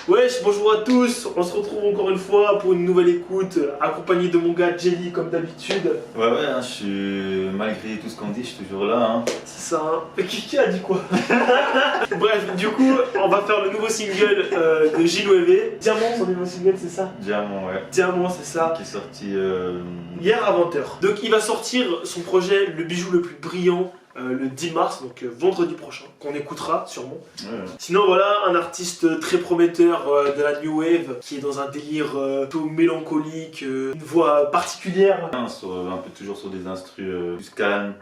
Wesh, bonjour à tous, on se retrouve encore une fois pour une nouvelle écoute, accompagné de mon gars Jelly comme d'habitude. Ouais, hein, je suis. Malgré tout ce qu'on dit, je suis toujours là. Hein. C'est ça, hein. Mais qui a dit quoi? Bref, du coup, on va faire le nouveau single de J9V. Diamant, son nouveau single, c'est ça? Diamant, ouais. Diamant, c'est ça. Qui est sorti. Hier à 20h. Donc il va sortir son projet, le bijou le plus brillant. Le 10 mars, donc vendredi prochain, qu'on écoutera sûrement. Ouais. Sinon voilà, un artiste très prometteur de la New Wave, qui est dans un délire plutôt mélancolique, une voix particulière. Un peu toujours sur des instrus plus calmes,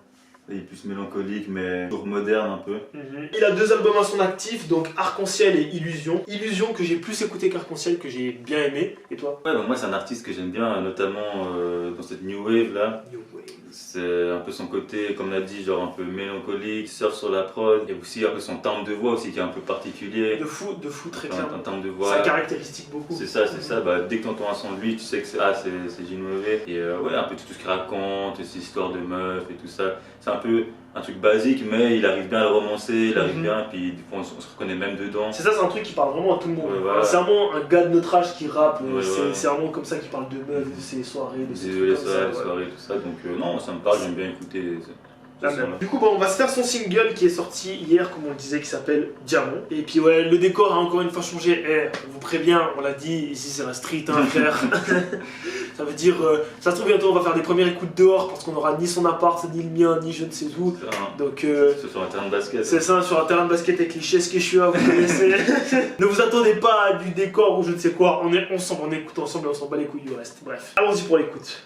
et plus mélancoliques, mais toujours modernes un peu. Il a 2 albums à son actif, donc Arc-en-Ciel et Illusion. Illusion que j'ai plus écouté qu'Arc-en-Ciel, que j'ai bien aimé. Et toi? Ouais, donc moi c'est un artiste que j'aime bien, notamment dans cette New Wave là. New Wave. C'est un peu son côté, comme on a dit, genre un peu mélancolique, il surfe sur la prod, et aussi un peu son timbre de voix aussi qui est un peu particulier. De fou, très clairement. Un timbre de voix. Ça caractéristique beaucoup. C'est ça, bah, dès que tu entends un son de lui, tu sais que c'est J9V. Et ouais, un peu tout ce qu'il raconte, ces histoires de meufs et tout ça. C'est un peu un truc basique, mais il arrive bien à le romancer, il arrive bien, puis des fois on se reconnaît même dedans. C'est ça, c'est un truc qui parle vraiment à tout le monde. Ouais, voilà. C'est vraiment un gars de notre âge qui rappe, Ouais. c'est vraiment comme ça qu'il parle de meufs, de ses soirées, de ses Les trucs comme ça. soirées, tout ça. Donc non, ça me parle, j'aime bien écouter. Du coup, bon, on va se faire son single qui est sorti hier, comme on le disait, qui s'appelle Diamant. Et puis, ouais, le décor a encore une fois changé. On vous prévient, on l'a dit, ici c'est la street, hein, frère. Ça veut dire, ça se trouve bientôt, on va faire des premières écoutes dehors parce qu'on aura ni son appart, ni le mien, ni je ne sais où. Donc, c'est sur un terrain de basket. C'est ça, sur un terrain de basket avec les chaises Quechua, vous connaissez. Ne vous attendez pas à du décor ou je ne sais quoi. On est ensemble, on écoute ensemble et on s'en bat les couilles du reste. Bref, allons-y pour l'écoute.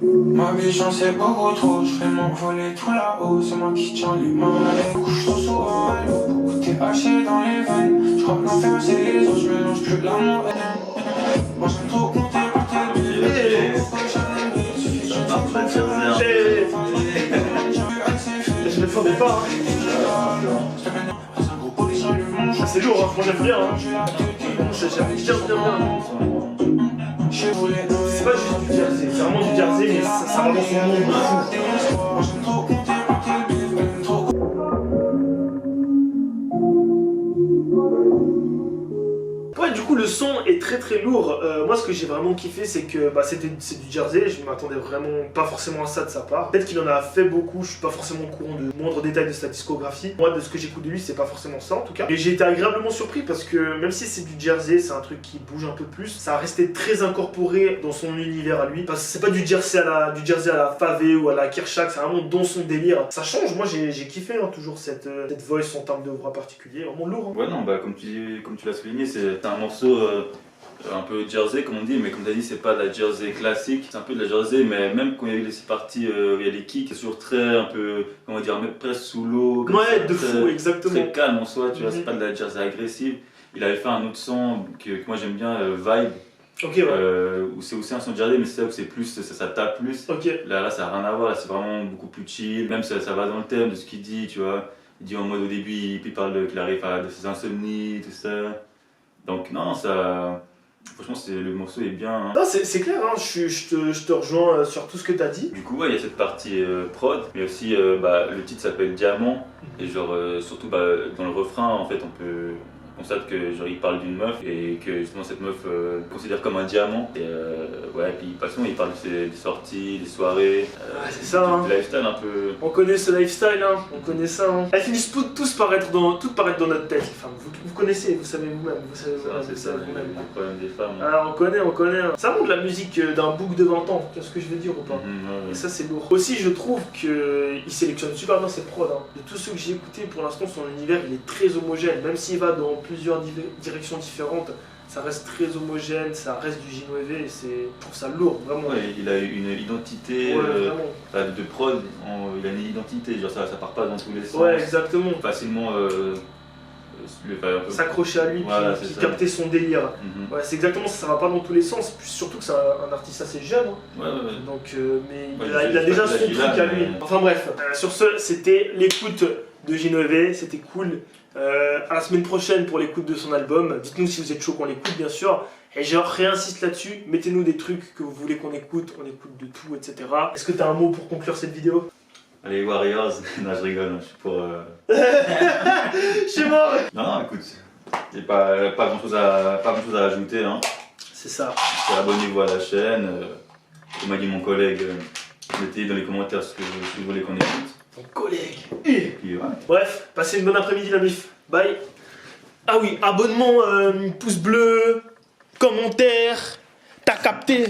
Ma vie j'en sais beaucoup trop, je fais m'envoler tout là-haut, c'est moi qui tiens les mains. Je couche trop souvent à l'eau, beaucoup t'es haché dans les veines. Je crois que l'enfer c'est les autres, je mélange plus l'amour et haine. Moi j'aime trop compter pour tes bébés. Je me fondais pas, hein. C'est lourd, hein, moi j'aime bien, hein. J'aime bien. C'est pas juste du jersey, c'est vraiment du jersey, mais ça va dans son monde de fou. Ouais, du coup le son est très lourd. Moi ce que j'ai vraiment kiffé c'est que c'est du Jersey, je m'attendais vraiment pas forcément à ça de sa part. Peut-être qu'il en a fait beaucoup, je suis pas forcément au courant de moindres détails de sa discographie. Moi de ce que j'écoute de lui c'est pas forcément ça en tout cas. Et j'ai été agréablement surpris parce que même si c'est du Jersey, c'est un truc qui bouge un peu plus, ça a resté très incorporé dans son univers à lui. Parce que c'est pas du Jersey à la Favé ou à la Kirchhack, c'est vraiment dans son délire. Ça change, moi j'ai kiffé hein, toujours cette voice, son timbre de voix particulier, vraiment lourd. Hein. Ouais non, bah comme tu l'as souligné, c'est un morceau un peu Jersey comme on dit, mais comme tu as dit c'est pas de la Jersey classique, c'est un peu de la Jersey, mais même quand il y a ces parties où il y a les kicks, c'est toujours très un peu, comment dire, même presque sous l'eau. Ouais, de fou, exactement. Très calme en soi, tu vois, c'est pas de la Jersey agressive. Il avait fait un autre son que moi j'aime bien, Vibe. Ok, ouais. Où c'est aussi un son Jersey, mais c'est ça où c'est plus, ça tape plus. Ok. Là ça n'a rien à voir, là c'est vraiment beaucoup plus chill, même ça va dans le thème de ce qu'il dit, tu vois. Il dit en mode au début, il parle qu'il arrive de ses insomnies, tout ça. Donc non, ça... Franchement, le morceau est bien. Hein. Non, c'est clair, hein. Je te rejoins sur tout ce que t'as dit. Du coup, ouais, il y a cette partie prod, mais aussi le titre s'appelle Diamant. Et genre, surtout dans le refrain, en fait, on constate que genre, il parle d'une meuf et que justement cette meuf considère comme un diamant. Et ouais, puis de toute façon, il parle des sorties, des soirées, c'est ça, hein. du lifestyle un peu. On connaît ce lifestyle, hein. On connaît ça. Hein. Elles finissent toutes par être dans notre tête. Enfin, vous connaissez, vous savez vous-même. C'est ça, les problèmes des femmes. Ah, on connaît. Hein. Ça montre la musique d'un bouc de 20 ans. Tu vois ce que je veux dire ou pas? Ouais. Et ça, c'est lourd. Aussi, je trouve qu'il sélectionne super bien ses prods. Hein. De tous ceux que j'ai écoutés, pour l'instant, son univers il est très homogène. Même s'il va dans plusieurs directions différentes, ça reste très homogène, ça reste du J9V et je trouve ça lourd, vraiment. Ouais, il a une identité de prod, il a une identité, genre ça part pas dans tous les sens. Ouais, exactement. Facilement s'accrocher à lui, voilà, puis capter son délire. Ouais, c'est exactement ça, ça va pas dans tous les sens, puis surtout que c'est un artiste assez jeune. Hein. Ouais. Donc, mais il a déjà son truc à lui. Enfin bref, sur ce, c'était l'écoute de J9V, c'était cool. À la semaine prochaine pour l'écoute de son album. Dites-nous si vous êtes chaud qu'on l'écoute, bien sûr. Et je réinsiste là-dessus, mettez-nous des trucs que vous voulez qu'on écoute, on écoute de tout, etc. Est-ce que tu as un mot pour conclure cette vidéo? Allez, Warriors. Non, je rigole, hein, je suis pour. Je suis mort. Non, écoute, il n'y a pas grand chose à ajouter. Hein. C'est ça. Abonnez-vous à la chaîne. Comme m'a dit mon collègue, mettez dans les commentaires ce que vous voulez qu'on écoute. Ton collègue. Et puis, ouais. Bref, passez une bonne après-midi la mif. Bye. Ah oui, abonnement, pouce bleu, commentaire, t'as capté.